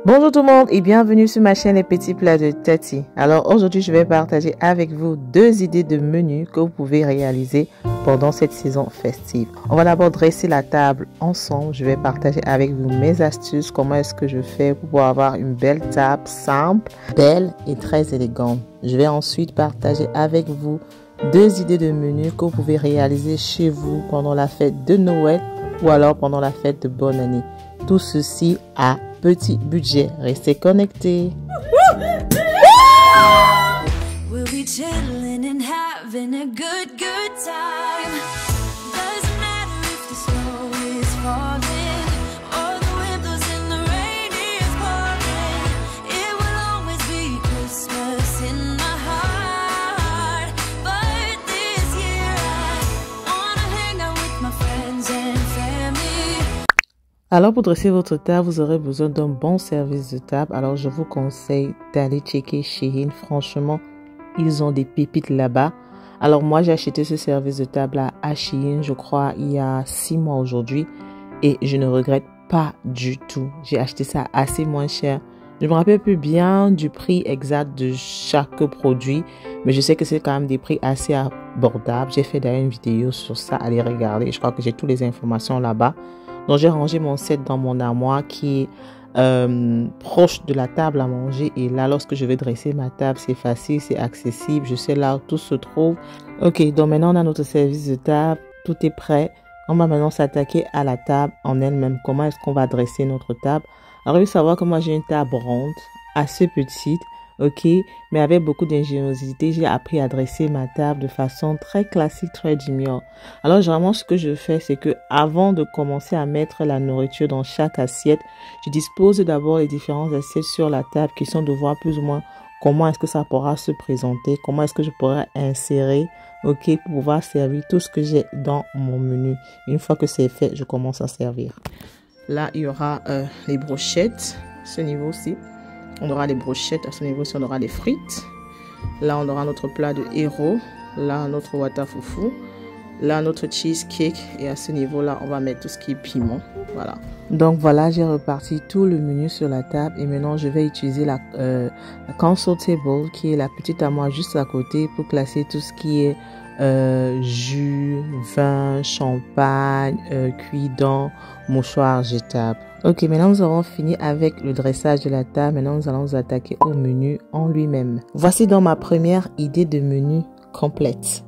Bonjour tout le monde et bienvenue sur ma chaîne Les Petits Plats de Tati. Alors aujourd'hui je vais partager avec vous deux idées de menus que vous pouvez réaliser pendant cette saison festive. On va d'abord dresser la table ensemble. Je vais partager avec vous mes astuces, comment est-ce que je fais pour pouvoir avoir une belle table simple, belle et très élégante. Je vais ensuite partager avec vous deux idées de menus que vous pouvez réaliser chez vous pendant la fête de Noël ou alors pendant la fête de bonne année. Tout ceci à petit budget. Restez connectés. We'll be chilling and having a good time. Doesn't matter if the snow is falling or the windows in the rain is pouring. It will always be Christmas in my heart. But this year I wanna hang out with my friends and family. Alors pour dresser votre table, vous aurez besoin d'un bon service de table. Alors je vous conseille d'aller checker Shein. Franchement, ils ont des pépites là-bas. Alors moi j'ai acheté ce service de table à Shein, je crois il y a 6 mois aujourd'hui. Et je ne regrette pas du tout. J'ai acheté ça assez moins cher. Je me rappelle plus bien du prix exact de chaque produit. Mais je sais que c'est quand même des prix assez abordables. J'ai fait d'ailleurs une vidéo sur ça, allez regarder. Je crois que j'ai toutes les informations là-bas. Donc, j'ai rangé mon set dans mon armoire qui est proche de la table à manger. Et là, lorsque je vais dresser ma table, c'est facile, c'est accessible. Je sais là où tout se trouve. Ok, donc maintenant, on a notre service de table. Tout est prêt. On va maintenant s'attaquer à la table en elle-même. Comment est-ce qu'on va dresser notre table? Alors, il faut savoir que moi, j'ai une table ronde, assez petite. Ok, mais avec beaucoup d'ingéniosité, j'ai appris à dresser ma table de façon très classique, très junior. Alors, généralement, ce que je fais, c'est que avant de commencer à mettre la nourriture dans chaque assiette, je dispose d'abord les différentes assiettes sur la table, question de voir plus ou moins comment est-ce que ça pourra se présenter, comment est-ce que je pourrai insérer, ok, pour pouvoir servir tout ce que j'ai dans mon menu. Une fois que c'est fait, je commence à servir. Là, il y aura les brochettes, ce niveau-ci. On aura les brochettes, à ce niveau-ci, on aura les frites. Là, on aura notre plat de héros. Là, notre watafoufou. Là, notre cheesecake. Et à ce niveau-là, on va mettre tout ce qui est piment. Voilà. Donc, voilà, j'ai reparti tout le menu sur la table. Et maintenant, je vais utiliser la console table, qui est la petite armoire juste à côté, pour classer tout ce qui est jus, vin, champagne, cuidant, mouchoir jetable. Ok, maintenant nous avons fini avec le dressage de la table. Maintenant nous allons nous attaquer au menu en lui-même. Voici donc ma première idée de menu complète.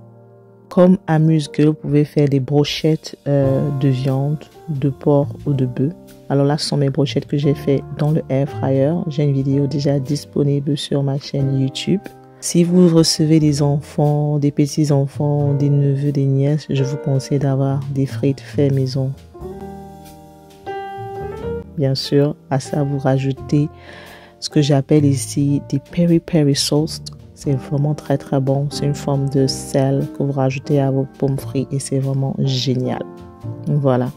Comme amuse-gueule, vous pouvez faire des brochettes de viande, de porc ou de bœuf. Alors là, ce sont mes brochettes que j'ai fait dans le air fryer. J'ai une vidéo déjà disponible sur ma chaîne YouTube. Si vous recevez des enfants, des petits-enfants, des neveux, des nièces, je vous conseille d'avoir des frites faites maison. Bien sûr, à ça, vous rajoutez ce que j'appelle ici des peri-peri sauce. C'est vraiment très très bon. C'est une forme de sel que vous rajoutez à vos pommes frites et c'est vraiment génial. Voilà.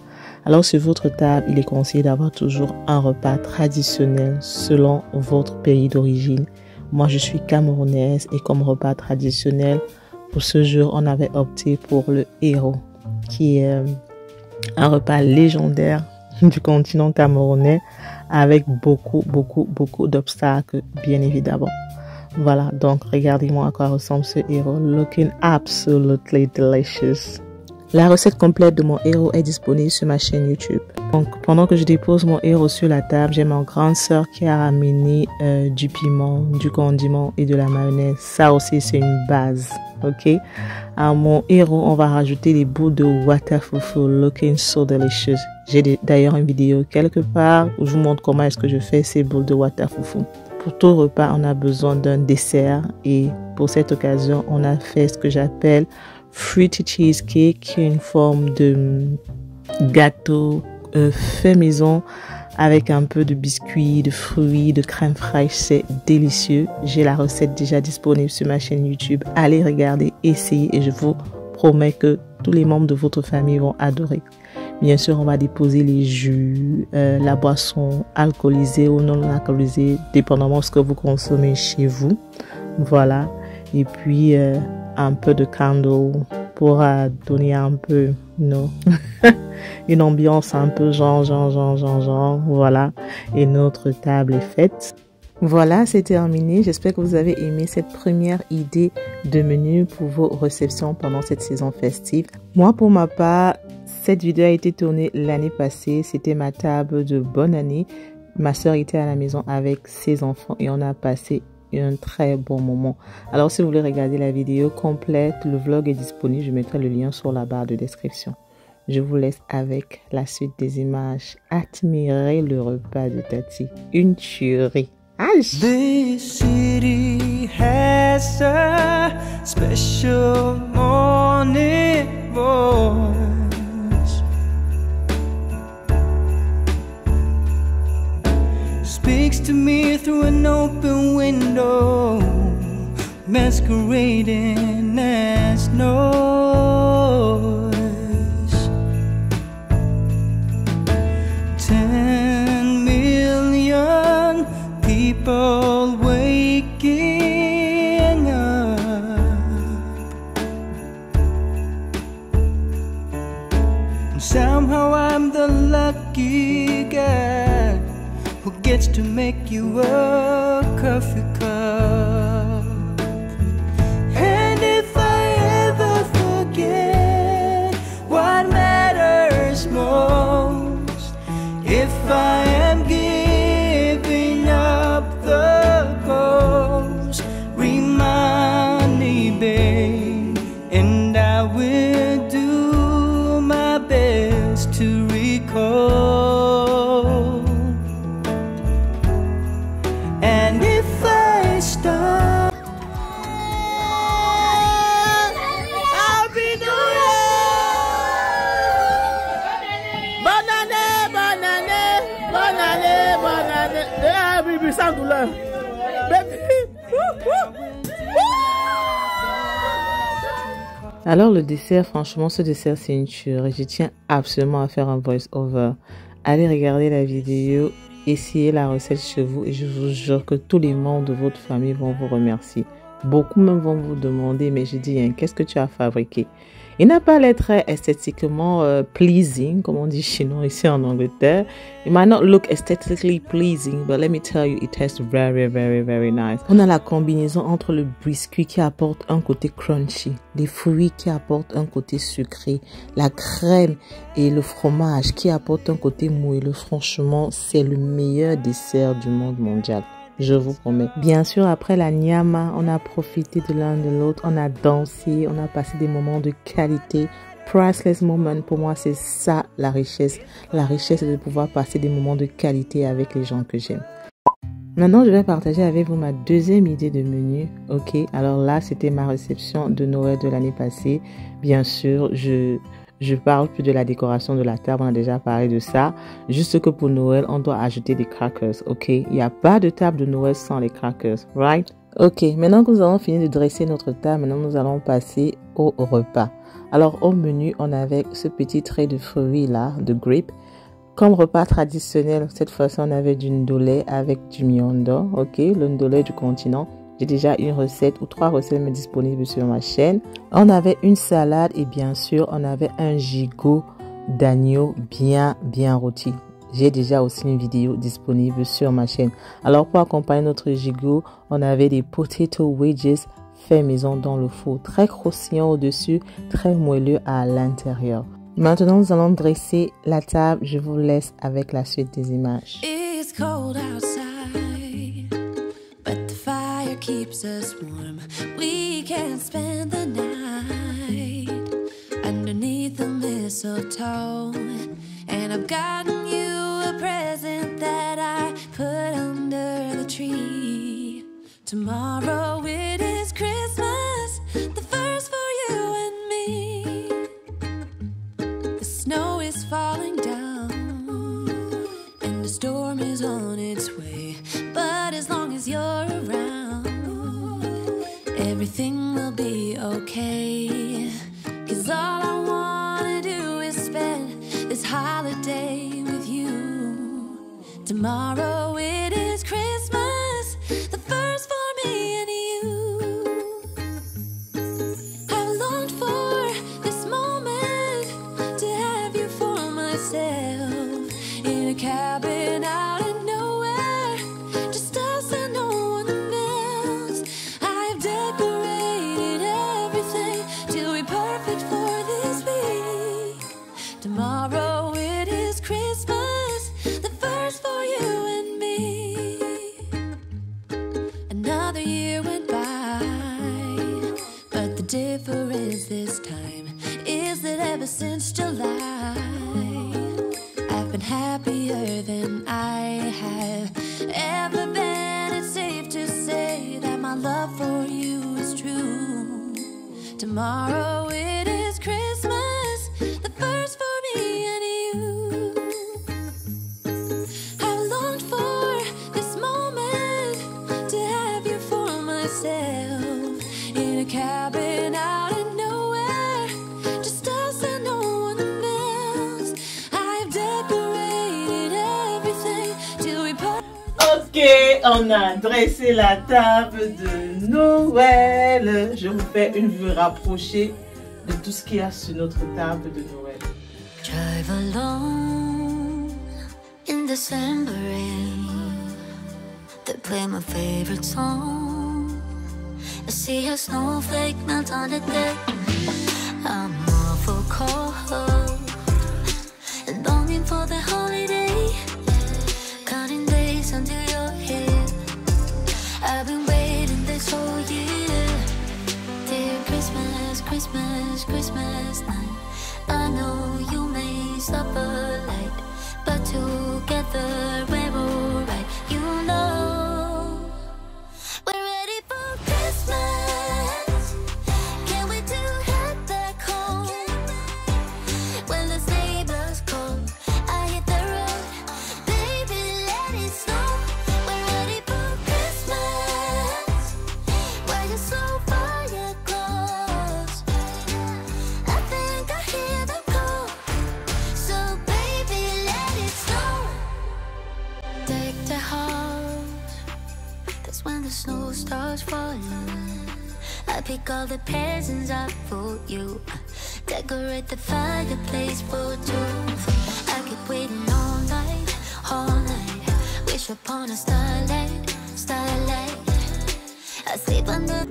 Alors sur votre table, il est conseillé d'avoir toujours un repas traditionnel selon votre pays d'origine. Moi, je suis camerounaise et comme repas traditionnel, pour ce jour, on avait opté pour le héros, qui est un repas légendaire du continent camerounais avec beaucoup d'obstacles, bien évidemment. Voilà, donc regardez-moi à quoi ressemble ce héros. Looking absolutely delicious. La recette complète de mon héros est disponible sur ma chaîne YouTube. Donc, pendant que je dépose mon héros sur la table, j'ai ma grande sœur qui a ramené du piment, du condiment et de la mayonnaise. Ça aussi, c'est une base. Ok. À mon héros, on va rajouter les boules de watafoufou. Looking so delicious. J'ai d'ailleurs une vidéo quelque part où je vous montre comment est-ce que je fais ces boules de watafoufou. Pour tout repas, on a besoin d'un dessert et pour cette occasion, on a fait ce que j'appelle fruity cheesecake, qui est une forme de gâteau fait maison avec un peu de biscuits, de fruits, de crème fraîche. C'est délicieux. J'ai la recette déjà disponible sur ma chaîne YouTube. Allez regarder, essayez et je vous promets que tous les membres de votre famille vont adorer. Bien sûr, on va déposer les jus, la boisson alcoolisée ou non alcoolisée, dépendamment de ce que vous consommez chez vous. Voilà. Et puis, un peu de candle pour donner un peu, non, une ambiance un peu genre, voilà. Et notre table est faite. Voilà, c'est terminé. J'espère que vous avez aimé cette première idée de menu pour vos réceptions pendant cette saison festive. Moi, pour ma part, cette vidéo a été tournée l'année passée. C'était ma table de bonne année. Ma soeur était à la maison avec ses enfants et on a passé un très bon moment. Alors, si vous voulez regarder la vidéo complète, le vlog est disponible. Je mettrai le lien sur la barre de description. Je vous laisse avec la suite des images. Admirez le repas de Tati. Une tuerie. This city has a special morning voice. Speaks to me through an open window, masquerading as noise. 10 million people waking up, and somehow I'm the lucky guy who gets to make you a coffee cup. And if I ever forget what matters most, if I am giving up the ghost, remind me, babe, and I will do my best to recall. And if I stop, Happy New Year! Bonne année, bonne année, bonne année, bonne année. Ah, Bibi, sans douleur. Baby. Alors le dessert, franchement, ce dessert c'est une tuerie. Je tiens absolument à faire un voice-over. Allez regarder la vidéo, essayez la recette chez vous et je vous jure que tous les membres de votre famille vont vous remercier. Beaucoup même vont vous demander, mais je dis, hein, qu'est-ce que tu as fabriqué? Il n'a pas l'air très esthétiquement pleasing, comme on dit chez nous ici en Angleterre. It might not look aesthetically pleasing, but let me tell you, it tastes very, very, very nice. On a la combinaison entre le biscuit qui apporte un côté crunchy, les fruits qui apportent un côté sucré, la crème et le fromage qui apportent un côté moelleux. Franchement, c'est le meilleur dessert du monde mondial. Je vous promets. Bien sûr, après la nyama, on a profité de l'un de l'autre, on a dansé, on a passé des moments de qualité. Priceless moment, pour moi, c'est ça la richesse. La richesse, c'est de pouvoir passer des moments de qualité avec les gens que j'aime. Maintenant, je vais partager avec vous ma deuxième idée de menu. Ok, alors là, c'était ma réception de Noël de l'année passée. Bien sûr, je parle plus de la décoration de la table, on a déjà parlé de ça. Juste que pour Noël, on doit ajouter des crackers, ok? Il n'y a pas de table de Noël sans les crackers, right? Ok, maintenant que nous avons fini de dresser notre table, maintenant nous allons passer au repas. Alors au menu, on avait ce petit trait de fruits là, de grape. Comme repas traditionnel, cette fois-ci on avait du ndolé avec du miondo, ok? Le ndolé du continent. J'ai déjà une recette ou 3 recettes disponibles sur ma chaîne. On avait une salade et bien sûr, on avait un gigot d'agneau bien rôti. J'ai déjà aussi une vidéo disponible sur ma chaîne. Alors, pour accompagner notre gigot, on avait des potato wedges faits maison dans le four. Très croustillant au-dessus, très moelleux à l'intérieur. Maintenant, nous allons dresser la table. Je vous laisse avec la suite des images. It's cold outside, but the fire keeps us warm. We can spend the night underneath the mistletoe. And I've gotten you a present that I put under the tree. Tomorrow it is Christmas, the first for you and me. The snow is falling down and the storm is on its way. But as long as you're around, everything will be okay. 'Cause all I wanna do is spend this holiday with you. Tomorrow it is Christmas, the first for me and you. I've longed for Tomorrow it is Christmas, the first for me and you. I've longed for this moment to have you for myself in a cabin out in nowhere, just us and no one else. I've decorated everything till we part. Ok, on a dressé la table de Noël. Je vous fais une vue rapprochée de tout ce qu'il y a sur notre table de Noël. Drive alone in December rain. They play my favorite song. I see a snowflake melt on the deck. I'm awful cold and longing for the holiday. Counting days until you're here. I've been waiting this whole year. Dear Christmas, Christmas, Christmas night. I know you may stop a light, but together we're alright. You know we're ready for Christmas. Can't wait to head back home. When the sleigh bells call, I hit the road. Baby, let it snow. We're ready for Christmas. Why you so far yet close? I think I hear them call. So baby, let it snow. Deck the house. That's when the snow starts falling. I pick all the presents up for you. Decorate the fireplace for two. I keep waiting all night, all night. Wish upon a starlight, starlight. I sleep under.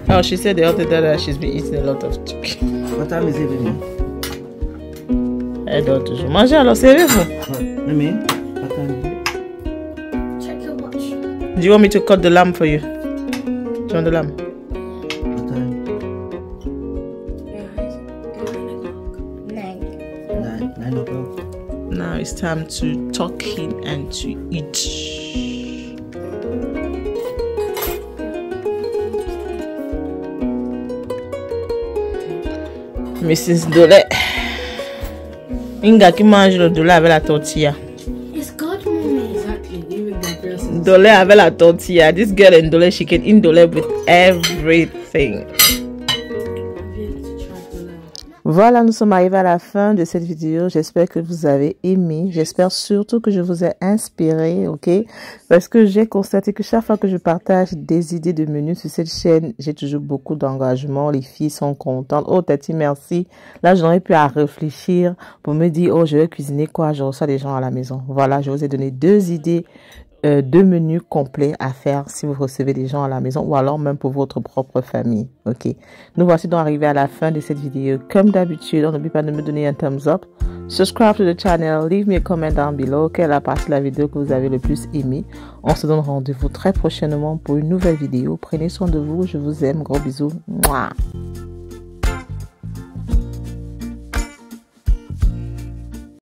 Oh, she said the other day that she's been eating a lot of chicken. What time is it, baby? Elle doit toujours manger, alors servez-vous. Mimi, what time is it? Check your watch. Do you want me to cut the lamb for you? Do you want the lamb? What time? 9 o'clock. Now it's time to tuck in and to eat. Mrs. Dole. Inga qui mange le dole avec la tortilla. It's good, mommy. Exactly. Even the person. Dole avec la tortilla. This girl in Dole, she can eat Dole with everything. Voilà, nous sommes arrivés à la fin de cette vidéo. J'espère que vous avez aimé. J'espère surtout que je vous ai inspiré, ok? Parce que j'ai constaté que chaque fois que je partage des idées de menus sur cette chaîne, j'ai toujours beaucoup d'engagement. Les filles sont contentes. Oh, Tati, merci. Là, j'aurais pu à réfléchir pour me dire, oh, je vais cuisiner quoi? Je reçois des gens à la maison. Voilà, je vous ai donné 2 idées. 2 menus complets à faire si vous recevez des gens à la maison ou alors même pour votre propre famille. Ok, nous voici donc arrivés à la fin de cette vidéo. Comme d'habitude, n'oubliez pas de me donner un thumbs up, subscribe to the channel, leave me a comment down below. Quelle est la partie de la vidéo que vous avez le plus aimé? On se donne rendez-vous très prochainement pour une nouvelle vidéo. Prenez soin de vous, je vous aime, gros bisous. Mouah.